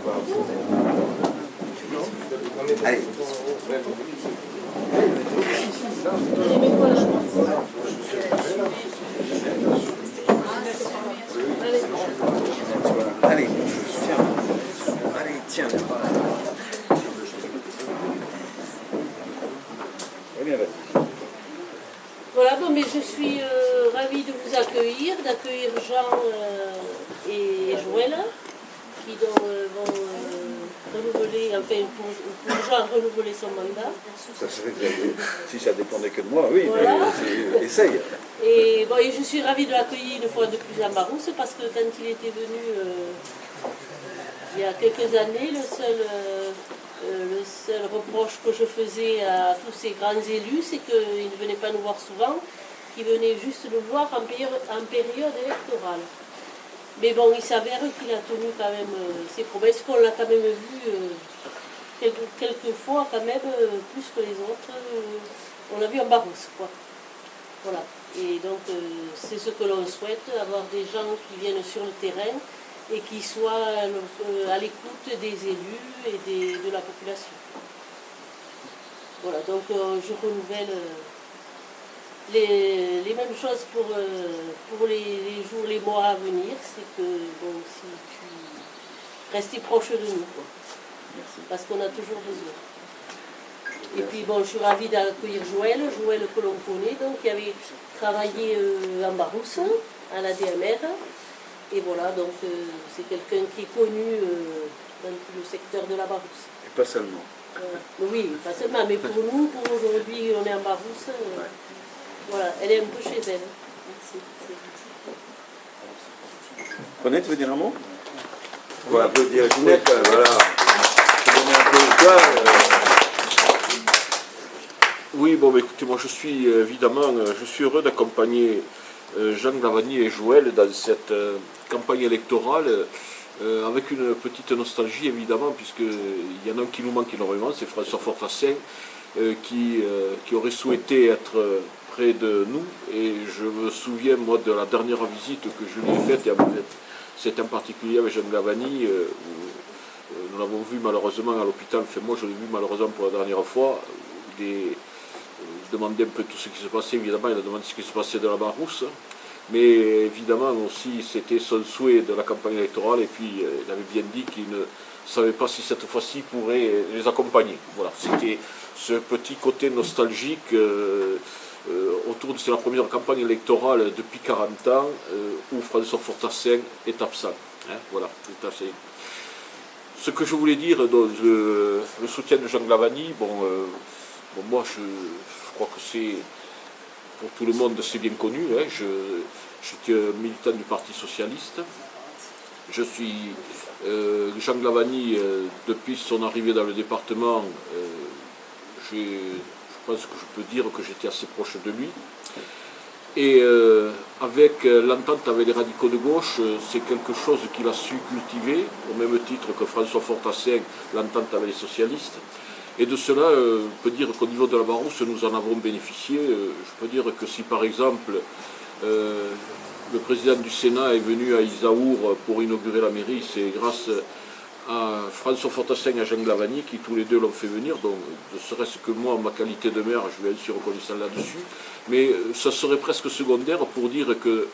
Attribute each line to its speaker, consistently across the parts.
Speaker 1: Allez. Allez, tiens. Allez, tiens.
Speaker 2: Voilà, bon, mais je suis ravie de vous accueillir, d'accueillir Jean et Joël, qui vont renouveler, enfin, pour Jean renouveler son mandat.
Speaker 1: Ça serait, si ça dépendait que de moi, oui,
Speaker 2: Voilà.
Speaker 1: mais essaye.
Speaker 2: Et, bon, et je suis ravie de l'accueillir une fois de plus à Marousse, parce que quand il était venu il y a quelques années, le seul reproche que je faisais à tous ces grands élus, c'est qu'ils ne venaient pas nous voir souvent, qu'ils venaient juste nous voir en période électorale. Mais bon, il s'avère qu'il a tenu quand même ses promesses, qu'on l'a quand même vu quelques fois quand même, plus que les autres. On l'a vu en Barousse, quoi. Voilà. Et donc, c'est ce que l'on souhaite, avoir des gens qui viennent sur le terrain et qui soient à l'écoute des élus et de la population. Voilà, donc je renouvelle les mêmes choses pour les jours, les mois à venir, c'est que bon, si tu restes proche de nous, quoi. Parce qu'on a toujours besoin. Et puis bon, je suis ravie d'accueillir Joël que l'on connaît, donc qui avait travaillé en Barousse, à la DMR. Et voilà, donc c'est quelqu'un qui est connu dans le secteur de la Barousse.
Speaker 1: Et pas seulement.
Speaker 2: Oui, pas seulement, mais pour nous, pour aujourd'hui, on est en Barousse. Voilà, elle est un peu chez elle. Merci.
Speaker 1: René, tu veux dire un mot? On va applaudir Ginette, voilà. Je donner un peu au cas.
Speaker 3: Oui, bon, écoutez, moi je suis heureux d'accompagner Jean Glavany et Joël dans cette campagne électorale avec une petite nostalgie évidemment, puisqu'il y en a un qui nous manque énormément, c'est François Fortassin qui aurait souhaité être près de nous, et je me souviens moi de la dernière visite que je lui ai faite, et c'était en particulier avec Jean Glavany, nous l'avons vu malheureusement à l'hôpital, enfin moi je l'ai vu malheureusement pour la dernière fois, il demandait un peu tout ce qui se passait, évidemment il a demandé ce qui se passait de la Barousse, mais évidemment aussi c'était son souhait de la campagne électorale, et puis il avait bien dit qu'il ne savait pas si cette fois-ci il pourrait les accompagner. Voilà, c'était ce petit côté nostalgique autour de c'est la première campagne électorale depuis 40 ans où François Fortassin est absent. Hein, voilà, tout à fait. Ce que je voulais dire, donc, le soutien de Jean Glavany, moi je crois que c'est, pour tout le monde, c'est bien connu. Hein, je suis militant du Parti Socialiste. Je suis Jean Glavany, depuis son arrivée dans le département, je pense que je peux dire que j'étais assez proche de lui. Et avec l'entente avec les radicaux de gauche, c'est quelque chose qu'il a su cultiver, au même titre que François Fortassin, l'entente avec les socialistes. Et de cela, je peux dire qu'au niveau de la Barousse, nous en avons bénéficié. Je peux dire que si par exemple le président du Sénat est venu à Isaour pour inaugurer la mairie, c'est grâce à François Fortassin et à Jean Glavany qui tous les deux l'ont fait venir, donc ne serait-ce que moi en ma qualité de maire, je vais être reconnaissant là-dessus, mais ça serait presque secondaire pour dire que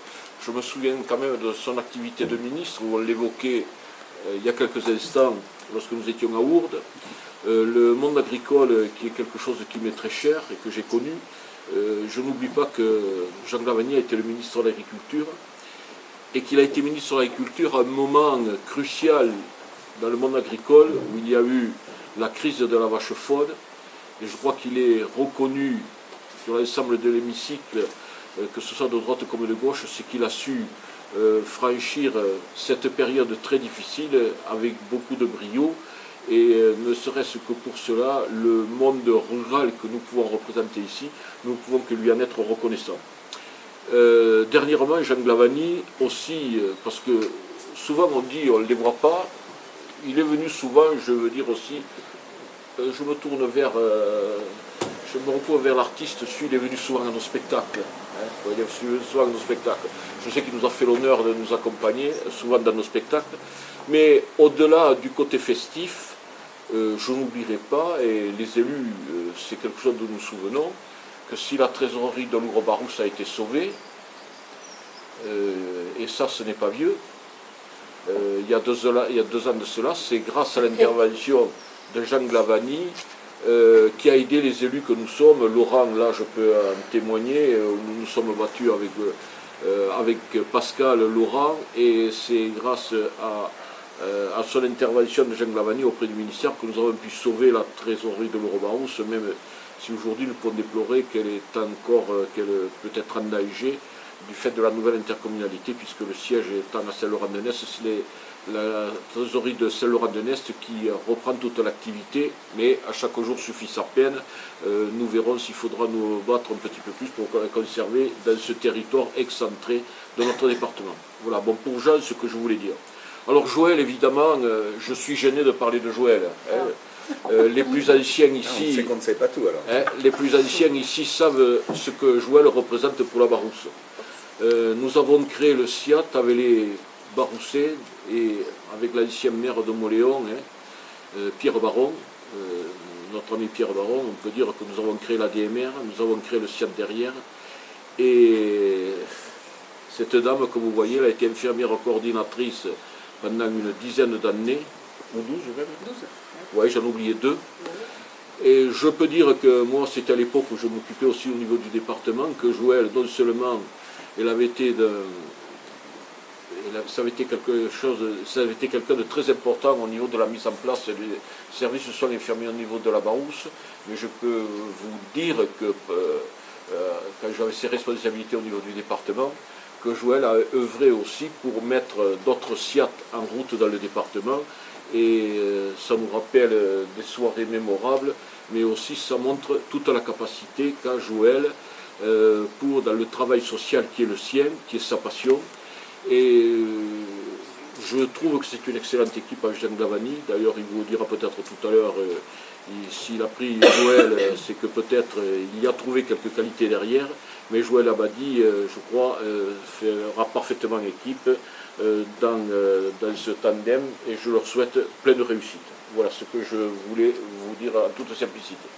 Speaker 3: je me souviens quand même de son activité de ministre, où on l'évoquait il y a quelques instants lorsque nous étions à Ourde, le monde agricole qui est quelque chose qui m'est très cher et que j'ai connu. Je n'oublie pas que Jean Glavany a été le ministre de l'Agriculture et qu'il a été ministre de l'Agriculture à un moment crucial dans le monde agricole où il y a eu la crise de la vache faune, et je crois qu'il est reconnu sur l'ensemble de l'hémicycle, que ce soit de droite comme de gauche, c'est qu'il a su franchir cette période très difficile avec beaucoup de brio, et ne serait-ce que pour cela, le monde rural que nous pouvons représenter ici, nous ne pouvons que lui en être reconnaissants. Dernièrement, Jean Glavany aussi, parce que souvent on dit on ne les voit pas, il est venu souvent, je veux dire aussi, je me retourne vers l'artiste, il est venu souvent à nos spectacles. Il vient souvent dans nos spectacles. Je sais qu'il nous a fait l'honneur de nous accompagner souvent dans nos spectacles. Mais au-delà du côté festif, je n'oublierai pas, et les élus, c'est quelque chose dont nous nous souvenons, que si la trésorerie de Lourdes-Barousse a été sauvée, et ça ce n'est pas vieux, il y a 2 ans de cela, c'est grâce à l'intervention de Jean Glavany, qui a aidé les élus que nous sommes. Laurent, là je peux en témoigner, nous nous sommes battus avec Pascal Laurent, et c'est grâce à son intervention de Jean Glavany auprès du ministère que nous avons pu sauver la trésorerie de Lourdes-Barousse, même si aujourd'hui nous pouvons déplorer qu'elle peut être enneigée du fait de la nouvelle intercommunalité, puisque le siège étant à Saint-Laurent-de-Nest, c'est la trésorerie de Saint-Laurent-de-Nest qui reprend toute l'activité, mais à chaque jour suffit sa peine. Nous verrons s'il faudra nous battre un petit peu plus pour conserver dans ce territoire excentré de notre département. Voilà, bon, pour Jean, ce que je voulais dire. Alors Joël, évidemment, je suis gêné de parler de Joël. Les plus anciens ici,
Speaker 1: on sait qu'on ne sait pas tout alors.
Speaker 3: Les plus anciens ici savent ce que Joël représente pour la Barousse. Nous avons créé le SIAT avec les Baroussais et avec l'ancien maire de Moléon, Pierre Baron, notre ami Pierre Baron. On peut dire que nous avons créé la DMR, nous avons créé le SIAT derrière. Et cette dame que vous voyez, elle a été infirmière coordinatrice pendant une dizaine d'années, ou 12 même. 12. Oui, j'en oubliais 2. Et je peux dire que moi, c'était à l'époque où je m'occupais aussi au niveau du département, que Joël, non seulement ça avait été quelqu'un de très important au niveau de la mise en place des services de soins infirmiers au niveau de la Barousse, mais je peux vous dire que quand j'avais ses responsabilités au niveau du département, que Joël a œuvré aussi pour mettre d'autres SIAT en route dans le département, et ça nous rappelle des soirées mémorables, mais aussi ça montre toute la capacité qu'a Joël dans le travail social qui est le sien, qui est sa passion. Et je trouve que c'est une excellente équipe avec Jean Glavany. D'ailleurs, il vous dira peut-être tout à l'heure, s'il a pris Joël, c'est que peut-être il y a trouvé quelques qualités derrière. Mais Joël Abadi, je crois, fera parfaitement équipe dans ce tandem, et je leur souhaite pleine réussite. Voilà ce que je voulais vous dire en toute simplicité.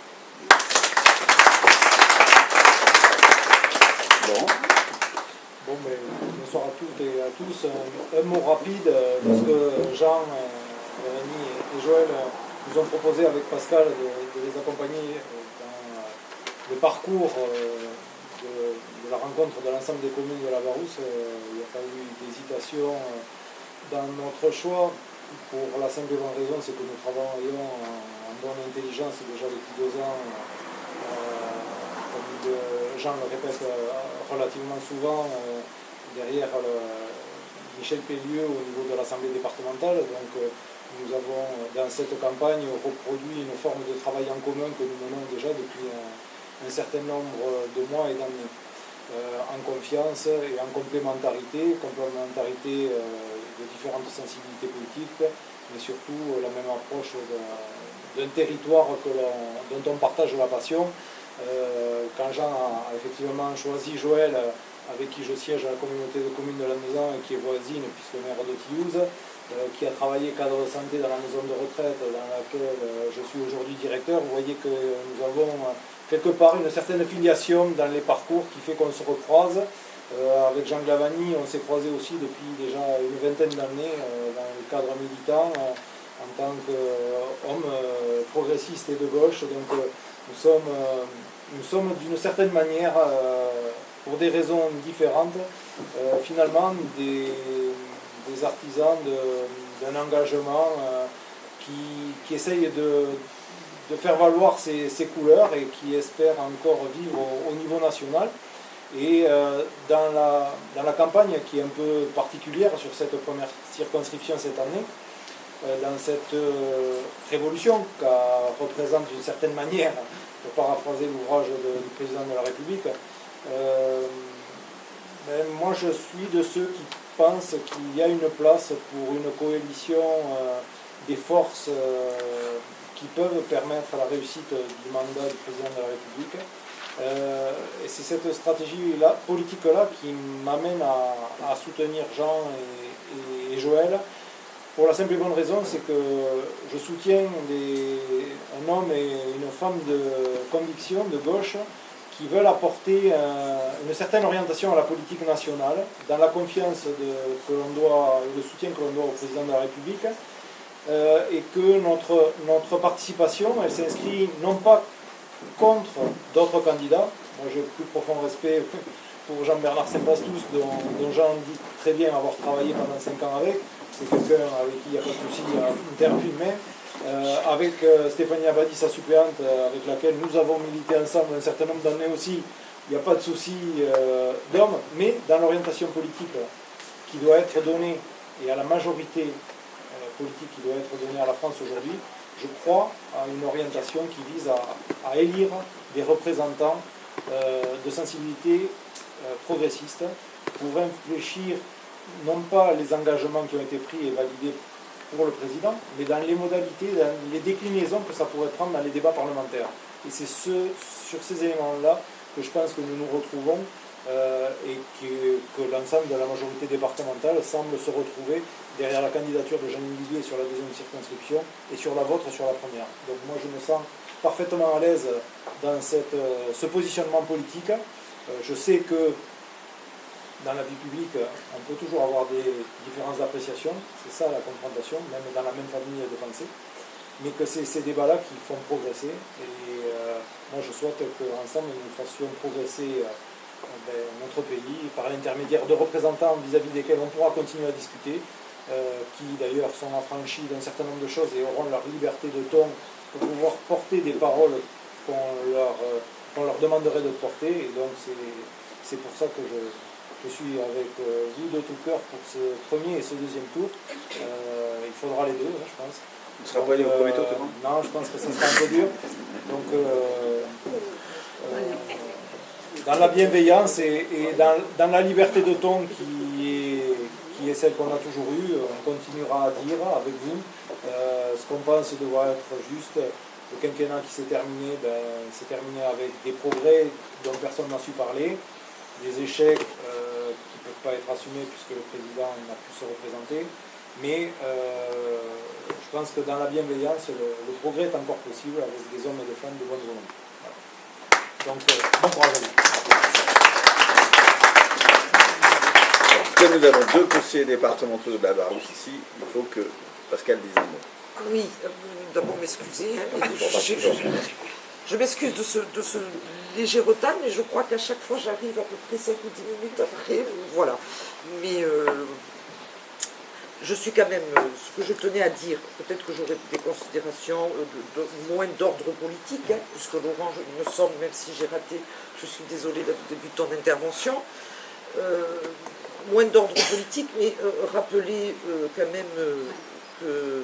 Speaker 4: Bon, mais bonsoir à toutes et à tous. Un mot rapide, parce que Jean, Glavany et Joël nous ont proposé avec Pascal de les accompagner dans le parcours de la rencontre de l'ensemble des communes de la Barousse. Il n'y a pas eu d'hésitation dans notre choix, pour la simple et bonne raison, c'est que nous travaillons en bonne intelligence déjà depuis 2 ans. Comme Jean le répète relativement souvent, derrière Michel Pellieu au niveau de l'Assemblée départementale. Donc nous avons dans cette campagne reproduit une forme de travail en commun que nous menons déjà depuis un certain nombre de mois et d'années, en confiance et en complémentarité de différentes sensibilités politiques, mais surtout la même approche d'un territoire dont on partage la passion. Quand Jean a effectivement choisi Joël, avec qui je siège à la communauté de communes de la Maison et qui est voisine puisque maire de Thiouz, qui a travaillé cadre de santé dans la maison de retraite dans laquelle je suis aujourd'hui directeur, vous voyez que nous avons quelque part une certaine filiation dans les parcours qui fait qu'on se recroise. Avec Jean Glavany, on s'est croisé aussi depuis déjà une vingtaine d'années dans le cadre militant en tant qu'homme progressiste et de gauche. Donc nous sommes d'une certaine manière, pour des raisons différentes, finalement des artisans d'un engagement qui essaye de faire valoir ses couleurs et qui espère encore vivre au niveau national. Et dans la campagne qui est un peu particulière sur cette première circonscription cette année, dans cette révolution qu'a représente d'une certaine manière, pour paraphraser l'ouvrage du président de la République, moi je suis de ceux qui pensent qu'il y a une place pour une coalition des forces qui peuvent permettre la réussite du mandat du président de la République. Et c'est cette stratégie-là, politique-là, qui m'amène à soutenir Jean et Joël, pour la simple et bonne raison, c'est que je soutiens un homme et une femme de conviction, de gauche, qui veulent apporter une certaine orientation à la politique nationale, dans la confiance que l'on doit, et le soutien que l'on doit au président de la République, et que notre participation, elle s'inscrit non pas contre d'autres candidats. Moi j'ai le plus profond respect pour Jean-Bernard Saint-Pastous, dont Jean dit très bien avoir travaillé pendant 5 ans avec. C'est quelqu'un avec qui il n'y a pas de souci à interviewer, mais avec Stéphanie Abadi, sa suppléante, avec laquelle nous avons milité ensemble un certain nombre d'années aussi, il n'y a pas de souci d'homme, mais dans l'orientation politique qui doit être donnée, et à la majorité politique qui doit être donnée à la France aujourd'hui, je crois à une orientation qui vise à élire des représentants de sensibilité progressiste pour infléchir non pas les engagements qui ont été pris et validés pour le président, mais dans les modalités, dans les déclinaisons que ça pourrait prendre dans les débats parlementaires. Et c'est sur ces éléments-là que je pense que nous nous retrouvons et que l'ensemble de la majorité départementale semble se retrouver derrière la candidature de Jeanine Dubié sur la deuxième circonscription et sur la vôtre sur la première. Donc moi je me sens parfaitement à l'aise dans ce positionnement politique. Je sais que dans la vie publique, on peut toujours avoir des différences d'appréciation, c'est ça la confrontation, même dans la même famille de pensée, mais que c'est ces débats-là qui font progresser. Et moi je souhaite qu'ensemble nous fassions progresser notre pays par l'intermédiaire de représentants vis-à-vis desquels on pourra continuer à discuter, qui d'ailleurs sont affranchis d'un certain nombre de choses et auront leur liberté de ton pour pouvoir porter des paroles qu'on leur demanderait de porter. Et donc c'est pour ça que je suis avec vous de tout cœur pour ce premier et ce deuxième tour. Il faudra les deux, je pense.
Speaker 1: Tu ne seras pas allé au premier tour,
Speaker 4: non, je pense que ça sera un peu dur. Donc, dans la bienveillance et dans la liberté de ton qui est celle qu'on a toujours eue, on continuera à dire avec vous ce qu'on pense devoir être juste. Le quinquennat qui s'est terminé, s'est terminé avec des progrès dont personne n'a su parler, des échecs qui ne peuvent pas être assumés puisque le président n'a pu se représenter. Mais je pense que dans la bienveillance, le progrès est encore possible avec des hommes et des femmes de bonne volonté. Voilà. Donc, bon courage à vous.
Speaker 1: Comme nous avons 2 conseillers départementaux de la Barousse ici, il faut que Pascal dise un mot.
Speaker 5: Oui, d'abord m'excuser. Je m'excuse de ce léger retard, mais je crois qu'à chaque fois j'arrive à peu près 5 ou 10 minutes après. Voilà. Mais je suis quand même, ce que je tenais à dire, peut-être que j'aurai des considérations moins d'ordre politique, puisque Laurent, il me semble, même si j'ai raté, je suis désolée du début de ton intervention, moins d'ordre politique, mais rappeler quand même que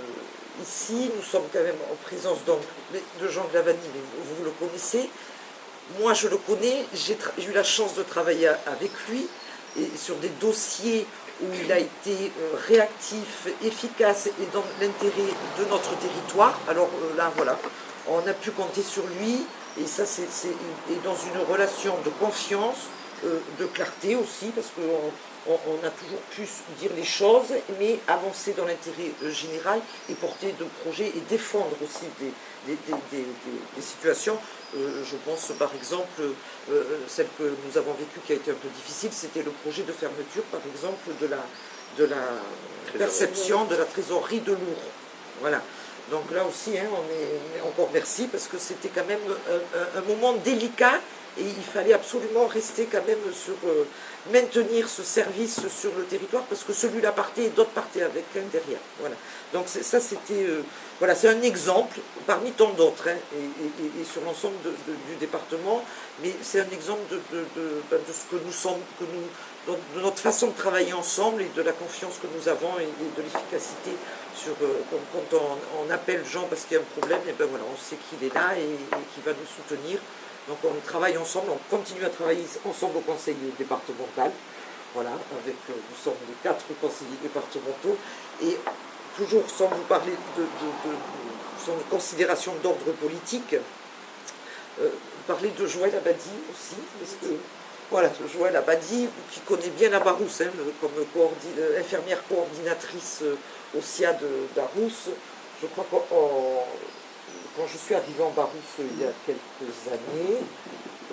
Speaker 5: ici, nous sommes quand même en présence donc, de Jean Glavany, mais vous le connaissez. Moi, je le connais, j'ai eu la chance de travailler avec lui et sur des dossiers où il a été réactif, efficace et dans l'intérêt de notre territoire. Alors là, voilà, on a pu compter sur lui et ça, c'est dans une relation de confiance, de clarté aussi, parce qu'on a toujours pu dire les choses, mais avancer dans l'intérêt général et porter de projets et défendre aussi des situations. Je pense par exemple, celle que nous avons vécue qui a été un peu difficile, c'était le projet de fermeture par exemple de la perception de la trésorerie de Lourdes. Voilà. Donc là aussi, on est encore merci parce que c'était quand même un moment délicat et il fallait absolument rester quand même sur maintenir ce service sur le territoire parce que celui-là partait et d'autres partaient avec derrière. Voilà. Donc ça c'était voilà, c'est un exemple parmi tant d'autres et sur l'ensemble du département, mais c'est un exemple de ce que nous sommes, de notre façon de travailler ensemble et de la confiance que nous avons et de l'efficacité sur quand on appelle Jean parce qu'il y a un problème, et ben voilà, on sait qu'il est là et qu'il va nous soutenir. Donc on travaille ensemble, on continue à travailler ensemble au conseil départemental. Voilà, nous sommes les 4 conseillers départementaux et toujours sans vous parler sans considération d'ordre politique, parler de Joël Abadi aussi, parce que voilà, Joël Abadi, qui connaît bien la Barousse, hein, comme infirmière coordinatrice au SIAD d'Arousse. Je crois que quand je suis arrivée en Barousse il y a quelques années,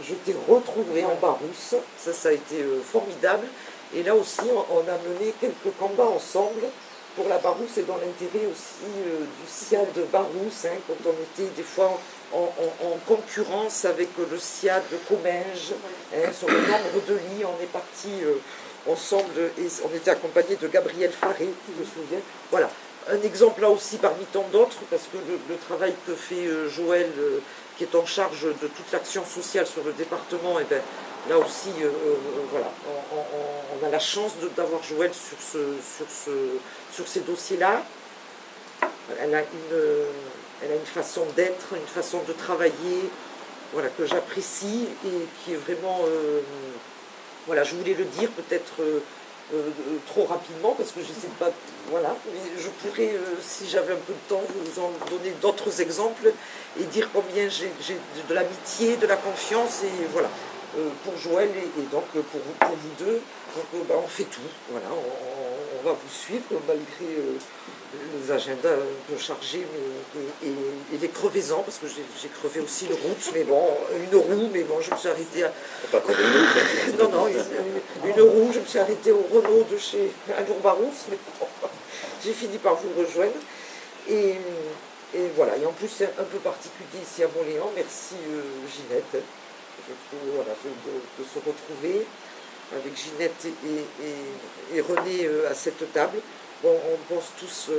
Speaker 5: je t'ai retrouvée en Barousse, ça a été formidable. Et là aussi, on a mené quelques combats ensemble pour la Barousse et dans l'intérêt aussi du SIAD de Barousse, hein, quand on était des fois en concurrence avec le SIAD de Comminges, hein, sur le nombre de lits. On est parti ensemble et on était accompagné de Gabriel Faré, tu te souviens. Voilà, un exemple là aussi parmi tant d'autres, parce que le travail que fait Joël, qui est en charge de toute l'action sociale sur le département, et ben, là aussi, voilà, on a la chance d'avoir Joël sur ces dossiers-là. Elle a une façon d'être, une façon de travailler, voilà, que j'apprécie et qui est vraiment... voilà, je voulais le dire peut-être trop rapidement parce que je ne sais pas... Voilà, mais je pourrais, si j'avais un peu de temps, vous en donner d'autres exemples et dire combien j'ai de l'amitié, de la confiance et voilà. Pour Joël et donc pour vous deux, donc, on fait tout, voilà, on va vous suivre malgré les agendas un peu chargés et les crevaisons, parce que j'ai crevé aussi une route, mais bon, je me suis arrêtée à... non, une roue, je me suis arrêtée au Renault de chez Adour-Barousse, mais bon, j'ai fini par vous rejoindre, et voilà, et en plus c'est un peu particulier ici à Montléon, merci Ginette. Je trouve voilà, de se retrouver avec Ginette et René à cette table. Bon, on pense tous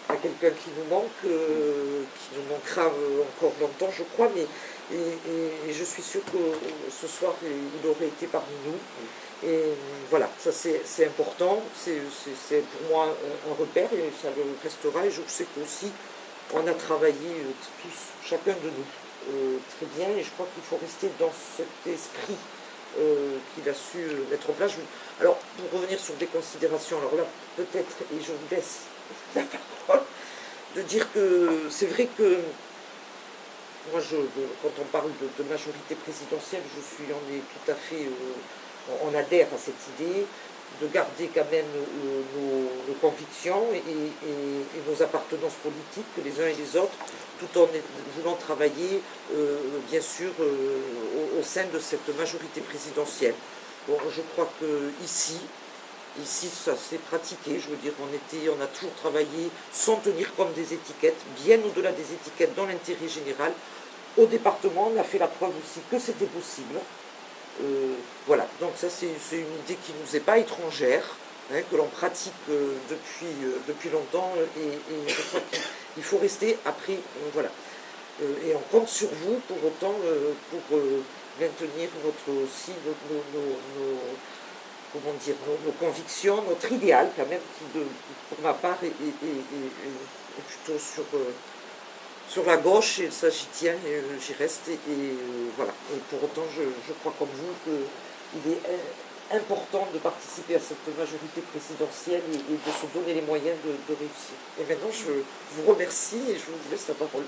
Speaker 5: à quelqu'un qui nous manque, qui nous manquera encore longtemps, je crois, mais et je suis sûre que ce soir, il aurait été parmi nous. Et voilà, ça c'est important, c'est pour moi un repère et ça le restera. Et je sais qu'aussi, on a travaillé tous, chacun de nous. Très bien, et je crois qu'il faut rester dans cet esprit qu'il a su mettre en place. Alors, pour revenir sur des considérations, alors là, peut-être, et je vous laisse la parole, de dire que c'est vrai que moi, quand on parle de majorité présidentielle, on est tout à fait, on adhère à cette idée de garder quand même nos convictions et nos appartenances politiques, les uns et les autres, tout en voulant travailler, bien sûr, au sein de cette majorité présidentielle. Bon, je crois que ici, ça s'est pratiqué, je veux dire, on a toujours travaillé sans tenir compte des étiquettes, bien au-delà des étiquettes, dans l'intérêt général. Au département, on a fait la preuve aussi que c'était possible. Voilà, donc ça c'est une idée qui ne nous est pas étrangère, hein, que l'on pratique depuis longtemps et je crois qu'il faut rester après, voilà. Et on compte sur vous pour autant pour maintenir aussi nos convictions, notre idéal quand même, qui pour ma part est plutôt sur la gauche, et ça j'y tiens, et j'y reste, et voilà. Et pour autant, je crois comme vous qu'il est important de participer à cette majorité présidentielle et de se donner les moyens de réussir. Et maintenant, je vous remercie et je vous laisse la parole.